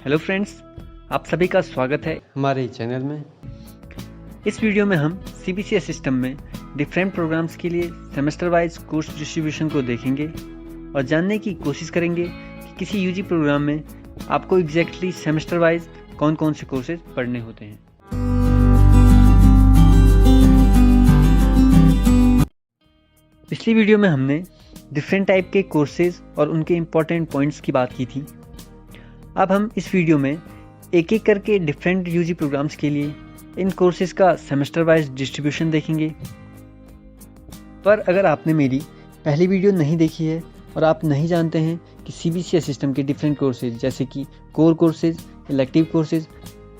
Hello friends, आप सभी का स्वागत है हमारे चैनल में। इस वीडियो में हम CBCS सिस्टम में डिफरेंट प्रोग्राम्स के लिए सेमेस्टर वाइज कोर्स डिस्ट्रीब्यूशन को देखेंगे और जानने की कोशिश करेंगे कि किसी UG प्रोग्राम में आपको एग्जैक्टली सेमेस्टर वाइज कौन कौन से कोर्सेज पढ़ने होते हैं। पिछली वीडियो में हमने डिफरेंट टाइप के कोर्सेज और उनके इम्पोर्टेंट पॉइंट्स की बात की थी। अब हम इस वीडियो में एक एक करके डिफरेंट UG प्रोग्राम्स के लिए इन कोर्सेज का सेमेस्टर वाइज डिस्ट्रीब्यूशन देखेंगे। पर अगर आपने मेरी पहली वीडियो नहीं देखी है और आप नहीं जानते हैं कि CBCS सिस्टम के डिफरेंट कोर्सेज जैसे कि core courses, elective courses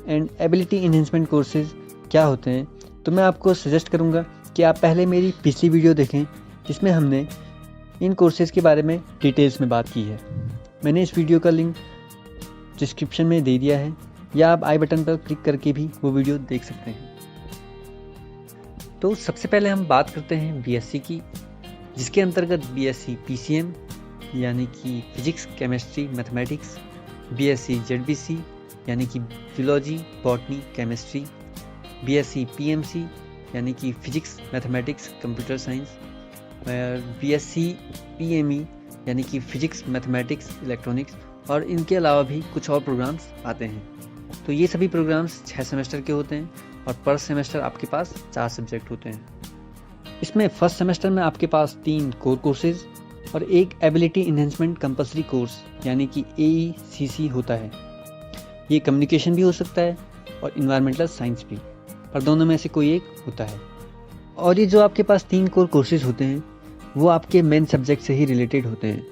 and ability enhancement courses क्या होते हैं, तो मैं आपको सजेस्ट करूँगा कि आप पहले मेरी पिछली वीडियो देखें जिसमें हमने इन कोर्सेज के बारे में डिटेल्स में बात की है। मैंने इस वीडियो का लिंक डिस्क्रिप्शन में दे दिया है या आप आई बटन पर क्लिक करके भी वो वीडियो देख सकते हैं। तो सबसे पहले हम बात करते हैं BSc की, जिसके अंतर्गत BSc PCM यानी कि physics chemistry mathematics, BSc ZBC यानी कि zoology botany chemistry, BSc PMC यानी कि physics mathematics computer science, BSc PME यानी कि फिजिक्स मैथमेटिक्स इलेक्ट्रॉनिक्स, और इनके अलावा भी कुछ और प्रोग्राम्स आते हैं। तो ये सभी प्रोग्राम्स 6 सेमेस्टर के होते हैं और पर सेमेस्टर आपके पास 4 सब्जेक्ट होते हैं। इसमें फर्स्ट सेमेस्टर में आपके पास 3 कोर कोर्सेज और एक एबिलिटी इन्हेंसमेंट कंपल्सरी कोर्स यानी कि AECC होता है। ये कम्युनिकेशन भी हो सकता है और इन्वायरमेंटल साइंस भी, पर दोनों में से कोई एक होता है। और ये जो आपके पास 3 कोर कोर्सेज होते हैं वो आपके मेन सब्जेक्ट से ही रिलेटेड होते हैं।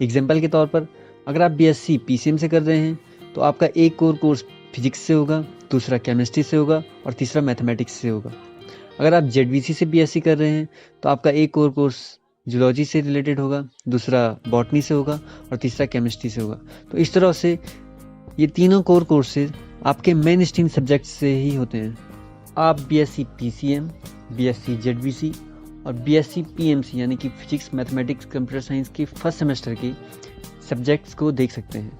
एग्जाम्पल के तौर पर अगर आप BSc PCM से कर रहे हैं तो आपका एक कोर कोर्स फिजिक्स से होगा, दूसरा केमिस्ट्री से होगा और तीसरा मैथमेटिक्स से होगा। अगर आप ZBC से BSc कर रहे हैं तो आपका एक कोर कोर्स जूलॉजी से रिलेटेड होगा, दूसरा बॉटनी से होगा और तीसरा केमिस्ट्री से होगा। तो इस तरह से ये तीनों कोर कोर्सेज आपके मेन स्ट्रीम सब्जेक्ट से ही होते हैं। आप BSc PCM, BSc ZBC और BSc PMC यानी कि फिजिक्स मैथमेटिक्स कंप्यूटर साइंस के फर्स्ट सेमेस्टर की सब्जेक्ट्स को देख सकते हैं।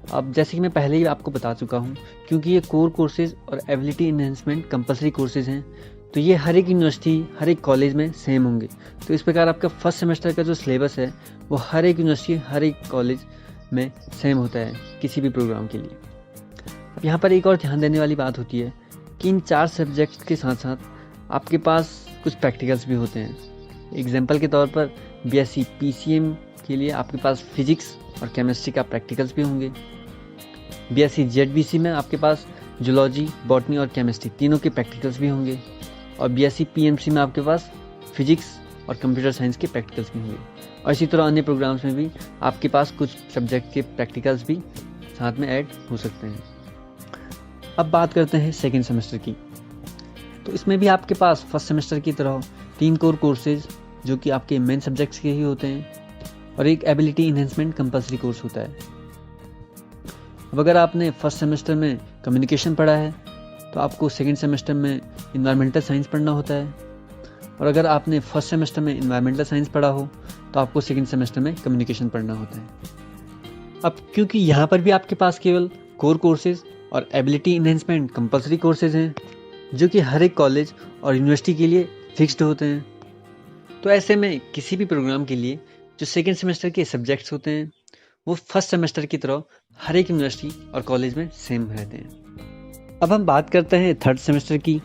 अब जैसे कि मैं पहले ही आपको बता चुका हूँ, क्योंकि ये कोर कोर्सेज और एबिलिटी इन्हेंसमेंट कंपल्सरी कोर्सेज हैं तो ये हर एक यूनिवर्सिटी हर एक कॉलेज में सेम होंगे। तो इस प्रकार आपका फर्स्ट सेमेस्टर का जो सिलेबस है वो हर एक यूनिवर्सिटी हर एक कॉलेज में सेम होता है किसी भी प्रोग्राम के लिए। अब यहाँ पर एक और ध्यान देने वाली बात होती है कि इन 4 सब्जेक्ट्स के साथ साथ आपके पास कुछ प्रैक्टिकल्स भी होते हैं। एग्जाम्पल के तौर पर BSc PCM के लिए आपके पास फिजिक्स और केमिस्ट्री का प्रैक्टिकल्स भी होंगे। BSc ZBC में आपके पास जूलॉजी बॉटनी और केमिस्ट्री तीनों के प्रैक्टिकल्स भी होंगे और BSc PMC में आपके पास फिजिक्स और कंप्यूटर साइंस के प्रैक्टिकल्स भी होंगे। और इसी तरह अन्य प्रोग्राम्स में भी आपके पास कुछ सब्जेक्ट के प्रैक्टिकल्स भी साथ में ऐड हो सकते हैं। अब बात करते हैं सेकेंड सेमेस्टर की। तो इसमें भी आपके पास फर्स्ट सेमेस्टर की तरह 3 कोर कोर्सेज जो कि आपके मेन सब्जेक्ट्स के ही होते हैं और एक एबिलिटी इन्हेंसमेंट कंपल्सरी कोर्स होता है। अब अगर आपने फर्स्ट सेमेस्टर में कम्युनिकेशन पढ़ा है तो आपको सेकंड सेमेस्टर में इन्वायरमेंटल साइंस पढ़ना होता है, और अगर आपने फर्स्ट सेमेस्टर में इन्वायरमेंटल साइंस पढ़ा हो तो आपको सेकंड सेमेस्टर में कम्युनिकेशन पढ़ना होता है। अब क्योंकि यहाँ पर भी आपके पास केवल कोर कोर्सेज और एबिलिटी इन्हेंसमेंट कंपल्सरी कोर्सेज हैं जो कि हर एक कॉलेज और यूनिवर्सिटी के लिए फिक्स्ड होते हैं, तो ऐसे में किसी भी प्रोग्राम के लिए जो सेकेंड सेमेस्टर के सब्जेक्ट्स होते हैं वो फर्स्ट सेमेस्टर की तरह हर एक यूनिवर्सिटी और कॉलेज में सेम रहते हैं। अब हम बात करते हैं थर्ड सेमेस्टर की।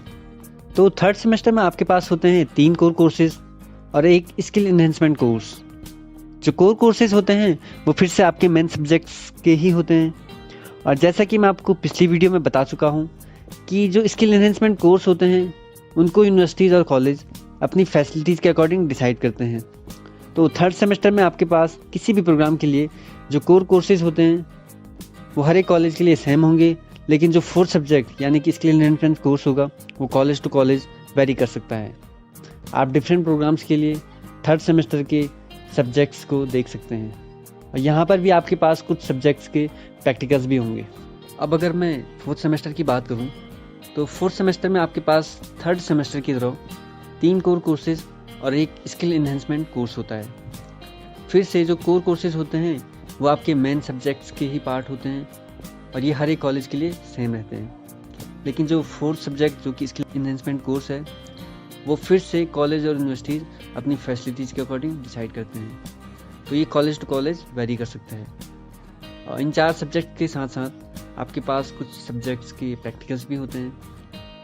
तो थर्ड सेमेस्टर में आपके पास होते हैं 3 कोर कोर्सेज और एक स्किल इन्हेंसमेंट कोर्स। जो कोर कोर्सेज होते हैं वो फिर से आपके मेन सब्जेक्ट्स के ही होते हैं, और जैसा कि मैं आपको पिछली वीडियो में बता चुका हूँ कि जो स्किल इन्हेंसमेंट कोर्स होते हैं उनको यूनिवर्सिटीज़ और कॉलेज अपनी फैसिलिटीज़ के अकॉर्डिंग डिसाइड करते हैं। तो थर्ड सेमेस्टर में आपके पास किसी भी प्रोग्राम के लिए जो कोर कोर्सेज होते हैं वो हर एक कॉलेज के लिए सेम होंगे, लेकिन जो फोर्थ सब्जेक्ट यानी कि स्किल इन्हेंसमेंट कोर्स होगा वो कॉलेज टू कॉलेज वेरी कर सकता है। आप डिफरेंट प्रोग्राम्स के लिए थर्ड सेमेस्टर के सब्जेक्ट्स को देख सकते हैं, और यहाँ पर भी आपके पास कुछ सब्जेक्ट्स के प्रैक्टिकल्स भी होंगे। अब अगर मैं फोर्थ सेमेस्टर की बात करूँ तो फोर्थ सेमेस्टर में आपके पास थर्ड सेमेस्टर की तरह 3 कोर कोर्सेज और एक स्किल इन्हेंसमेंट कोर्स होता है। फिर से जो कोर कोर्सेज होते हैं वो आपके मेन सब्जेक्ट्स के ही पार्ट होते हैं, और ये हर एक कॉलेज के लिए सेम रहते हैं। लेकिन जो फोर्थ सब्जेक्ट जो कि स्किल इन्हेंसमेंट कोर्स है, वो फिर से कॉलेज और यूनिवर्सिटीज़ अपनी फैसिलिटीज़ के अकॉर्डिंग डिसाइड करते हैं। तो ये कॉलेज टू कॉलेज वेरी कर सकता है। और इन 4 सब्जेक्ट के साथ साथ आपके पास कुछ सब्जेक्ट्स के प्रैक्टिकल्स भी होते हैं।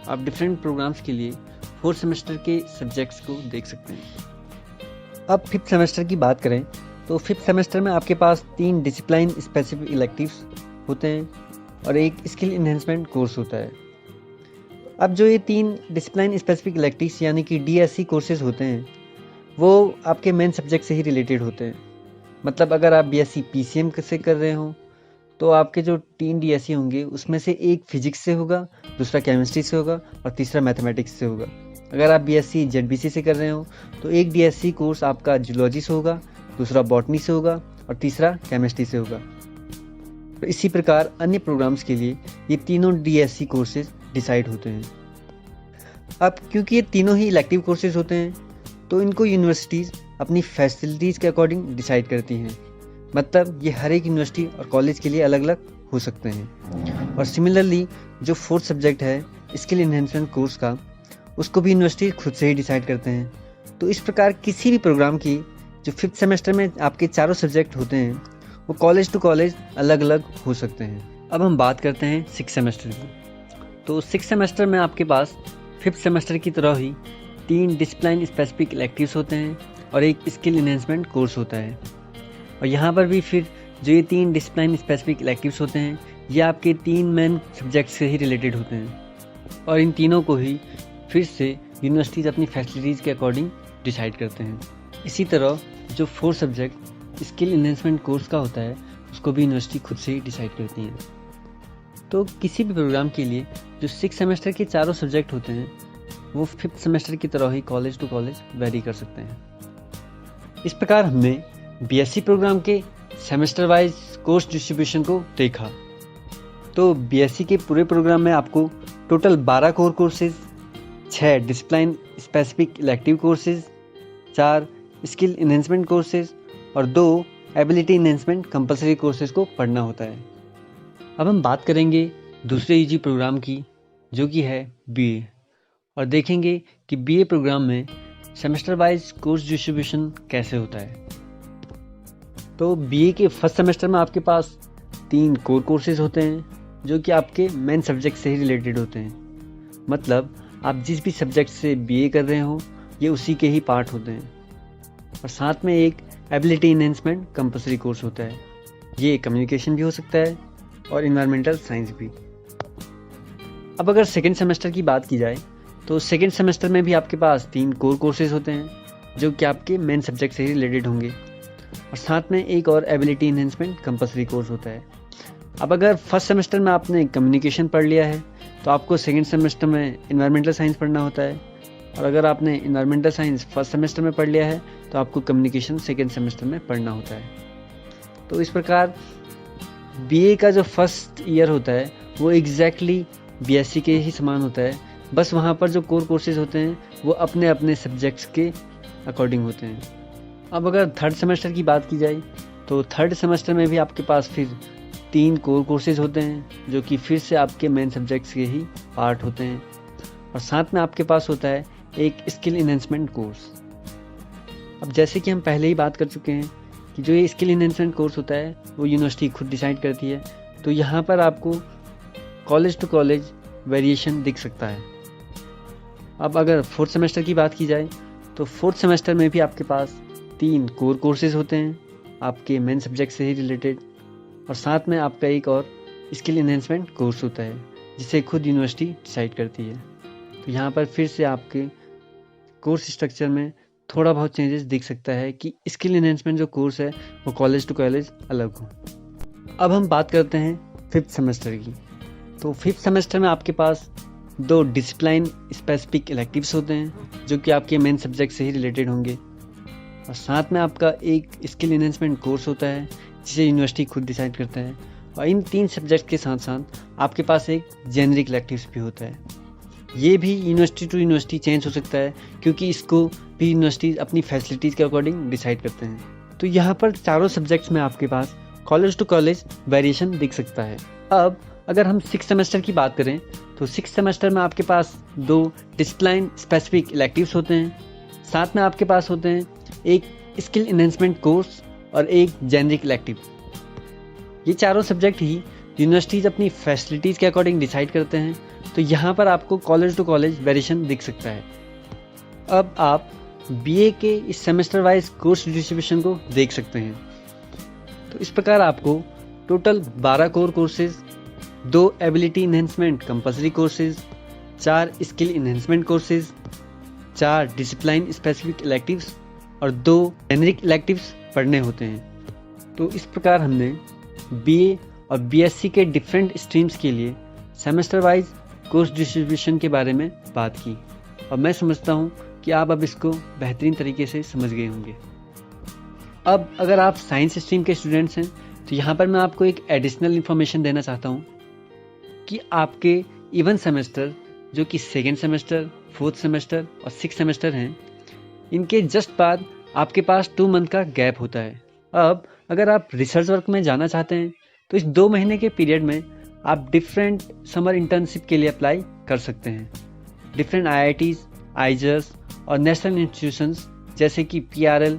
आप डिफरेंट प्रोग्राम्स के लिए 4th सेमेस्टर के सब्जेक्ट्स को देख सकते हैं। अब 5th सेमेस्टर की बात करें तो 5th सेमेस्टर में आपके पास 3 डिसिप्लिन स्पेसिफिक इलेक्टिव्स होते हैं और एक स्किल इन्हेंसमेंट कोर्स होता है। अब जो ये 3 डिसिप्लिन स्पेसिफिक इलेक्टिव्स यानी कि DSC कोर्सेज होते हैं, वो आपके मेन सब्जेक्ट से ही रिलेटेड होते हैं। मतलब अगर आप BSc PCM से कर रहे हो तो आपके जो 3 DSC होंगे उसमें से एक फिजिक्स से होगा, दूसरा केमिस्ट्री से होगा और तीसरा मैथमेटिक्स से होगा। अगर आप BSc ZBC से कर रहे हो तो एक DSC कोर्स आपका जूलॉजी से होगा, दूसरा बॉटनी से होगा और तीसरा केमिस्ट्री से होगा। तो इसी प्रकार अन्य प्रोग्राम्स के लिए ये तीनों DSC कोर्सेज डिसाइड होते हैं। अब क्योंकि ये तीनों ही इलेक्टिव कोर्सेज होते हैं तो इनको यूनिवर्सिटीज़ अपनी फैसिलिटीज़ के अकॉर्डिंग डिसाइड करती हैं। मतलब ये हर एक यूनिवर्सिटी और कॉलेज के लिए अलग अलग हो सकते हैं। और सिमिलरली जो 4th सब्जेक्ट है स्किल इन्हेंसमेंट कोर्स का, उसको भी यूनिवर्सिटी खुद से ही डिसाइड करते हैं। तो इस प्रकार किसी भी प्रोग्राम की जो 5th सेमेस्टर में आपके चारों सब्जेक्ट होते हैं वो कॉलेज टू कॉलेज अलग अलग हो सकते हैं। अब हम बात करते हैं 6th सेमेस्टर की। तो 6th सेमेस्टर में आपके पास 5th सेमेस्टर की तरह ही 3 डिसिप्लिन स्पेसिफिक इलेक्टिव्स होते हैं और एक स्किल इन्हेंसमेंट कोर्स होता है। और यहाँ पर भी फिर जो ये 3 डिसिप्लिन स्पेसिफिक इलेक्टिव्स होते हैं ये आपके 3 मेन सब्जेक्ट से ही रिलेटेड होते हैं और इन तीनों को ही फिर से यूनिवर्सिटीज़ अपनी फैसिलिटीज़ के अकॉर्डिंग डिसाइड करते हैं। इसी तरह जो 4th subject skill enhancement course का होता है उसको भी यूनिवर्सिटी खुद से ही डिसाइड करती हैं। तो किसी भी प्रोग्राम के लिए जो 6th सेमेस्टर के चारों सब्जेक्ट होते हैं वो 5th सेमेस्टर की तरह ही कॉलेज टू कॉलेज वेरी कर सकते हैं। इस प्रकार हमने BSc प्रोग्राम के सेमेस्टर वाइज कोर्स डिस्ट्रीब्यूशन को देखा। तो BSc के पूरे प्रोग्राम में आपको total 12 core courses, 6 discipline specific elective courses, 4 skill enhancement courses और 2 एबिलिटी इन्हेंसमेंट कंपलसरी कोर्सेज को पढ़ना होता है। अब हम बात करेंगे दूसरे UG प्रोग्राम की जो कि है BA और देखेंगे कि BA प्रोग्राम में सेमेस्टर वाइज कोर्स डिस्ट्रीब्यूशन कैसे होता है। तो BA के फर्स्ट सेमेस्टर में आपके पास 3 कोर कोर्सेज होते हैं जो कि आपके मेन सब्जेक्ट से ही रिलेटेड होते हैं। मतलब आप जिस भी सब्जेक्ट से BA कर रहे हो ये उसी के ही पार्ट होते हैं। और साथ में एक एबिलिटी इन्हेंसमेंट कंपलसरी कोर्स होता है। ये कम्युनिकेशन भी हो सकता है और इन्वायरमेंटल साइंस भी। अब अगर सेकेंड सेमेस्टर की बात की जाए तो सेकेंड सेमेस्टर में भी आपके पास 3 कोर कोर्सेज होते हैं जो कि आपके मेन सब्जेक्ट से ही रिलेटेड होंगे और साथ में एक और एबिलिटी इन्हेंसमेंट कंपलसरी कोर्स होता है। अब अगर फर्स्ट सेमेस्टर में आपने कम्युनिकेशन पढ़ लिया है तो आपको सेकेंड सेमेस्टर में इन्वायरमेंटल साइंस पढ़ना होता है और अगर आपने इन्वायरमेंटल साइंस फर्स्ट सेमेस्टर में पढ़ लिया है तो आपको कम्युनिकेशन सेकेंड सेमेस्टर में पढ़ना होता है। तो इस प्रकार BA का जो फर्स्ट ईयर होता है वो एग्जैक्टली BSc के ही समान होता है, बस वहाँ पर जो कोर कोर्सेज होते हैं वो अपने अपने सब्जेक्ट्स के अकॉर्डिंग होते हैं। अब अगर थर्ड सेमेस्टर की बात की जाए तो थर्ड सेमेस्टर में भी आपके पास फिर 3 कोर कोर्सेज होते हैं जो कि फिर से आपके मेन सब्जेक्ट्स के ही पार्ट होते हैं और साथ में आपके पास होता है एक स्किल इन्हेंसमेंट कोर्स। अब जैसे कि हम पहले ही बात कर चुके हैं कि जो ये स्किल इन्हेंसमेंट कोर्स होता है वो यूनिवर्सिटी खुद डिसाइड करती है, तो यहाँ पर आपको कॉलेज टू कॉलेज वेरिएशन दिख सकता है। अब अगर फोर्थ सेमेस्टर की बात की जाए तो फोर्थ सेमेस्टर में भी आपके पास 3 कोर कोर्सेज होते हैं आपके मेन सब्जेक्ट से ही रिलेटेड और साथ में आपका एक और स्किल इन्हेंसमेंट कोर्स होता है जिसे खुद यूनिवर्सिटी डिसाइड करती है। तो यहाँ पर फिर से आपके कोर्स स्ट्रक्चर में थोड़ा बहुत चेंजेस दिख सकता है कि स्किल इन्हेंसमेंट जो कोर्स है वो कॉलेज टू कॉलेज अलग हो। अब हम बात करते हैं फिफ्थ सेमेस्टर की। तो फिफ्थ सेमेस्टर में आपके पास 2 डिसिप्लिन स्पेसिफिक इलेक्टिव्स होते हैं जो कि आपके मेन सब्जेक्ट से ही रिलेटेड होंगे और साथ में आपका एक स्किल इन्हेंसमेंट कोर्स होता है जिसे यूनिवर्सिटी खुद डिसाइड करता है और इन 3 सब्जेक्ट के साथ साथ आपके पास एक जेनरिक इलेक्टिव्स भी होता है। ये भी यूनिवर्सिटी टू यूनिवर्सिटी चेंज हो सकता है क्योंकि इसको भी यूनिवर्सिटी अपनी फैसिलिटीज़ के अकॉर्डिंग डिसाइड करते हैं। तो यहाँ पर चारों सब्जेक्ट्स में आपके पास कॉलेज टू कॉलेज वेरिएशन दिख सकता है। अब अगर हम 6 सेमेस्टर की बात करें तो 6 सेमेस्टर में आपके पास 2 डिसिप्लिन स्पेसिफिक इलेक्टिव्स होते हैं, साथ में आपके पास होते हैं एक स्किल एनहेंसमेंट कोर्स और एक जेनरिक इलेक्टिव। ये चारों सब्जेक्ट ही यूनिवर्सिटीज़ अपनी फैसिलिटीज़ के अकॉर्डिंग डिसाइड करते हैं, तो यहाँ पर आपको कॉलेज टू कॉलेज वेरिएशन दिख सकता है। अब आप बीए के इस सेमेस्टर वाइज कोर्स डिस्ट्रीब्यूशन को देख सकते हैं। तो इस प्रकार आपको total 12 core courses, 2 ability enhancement compulsory courses, 4 skill enhancement courses, 4 discipline specific electives और 2 जेनरिक इलेक्टिव्स पढ़ने होते हैं। तो इस प्रकार हमने बीए और बीएससी के डिफरेंट स्ट्रीम्स के लिए सेमेस्टर वाइज कोर्स डिस्ट्रीब्यूशन के बारे में बात की, और मैं समझता हूँ कि आप अब इसको बेहतरीन तरीके से समझ गए होंगे। अब अगर आप साइंस स्ट्रीम के स्टूडेंट्स हैं तो यहाँ पर मैं आपको एक एडिशनल इन्फॉर्मेशन देना चाहता हूँ कि आपके इवन सेमेस्टर जो कि 2nd सेमेस्टर, 4th सेमेस्टर और 6th सेमेस्टर हैं, इनके जस्ट बाद आपके पास 2 मंथ का गैप होता है। अब अगर आप रिसर्च वर्क में जाना चाहते हैं तो इस 2 महीने के पीरियड में आप डिफरेंट समर इंटर्नशिप के लिए अप्लाई कर सकते हैं। डिफरेंट IITs, आइजर्स और नेशनल इंस्टीट्यूशंस जैसे कि PRL,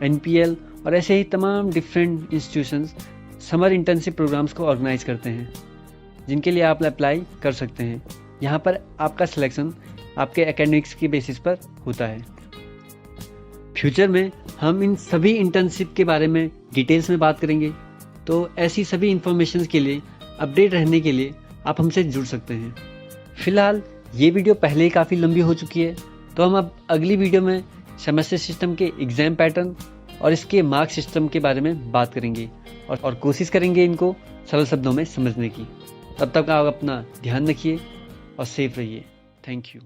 NPL और ऐसे ही तमाम different institutions summer internship programmes को ऑर्गेनाइज करते हैं, जिनके लिए आप अप्लाई कर सकते हैं। यहाँ पर आपका सिलेक्शन आपके एकेडमिक्स की बेसिस पर होता है। फ्यूचर में हम इन सभी इंटर्नशिप के बारे में डिटेल्स में बात करेंगे, तो ऐसी सभी इंफॉर्मेशन के लिए अपडेट रहने के लिए आप हमसे जुड़ सकते हैं। फिलहाल ये वीडियो पहले ही काफ़ी लंबी हो चुकी है, तो हम अब अगली वीडियो में सेमेस्टर सिस्टम के एग्ज़ाम पैटर्न और इसके मार्क्स सिस्टम के बारे में बात करेंगे और कोशिश करेंगे इनको सरल शब्दों में समझने की। तब तक आप अपना ध्यान रखिए और सेफ रहिए। Thank you.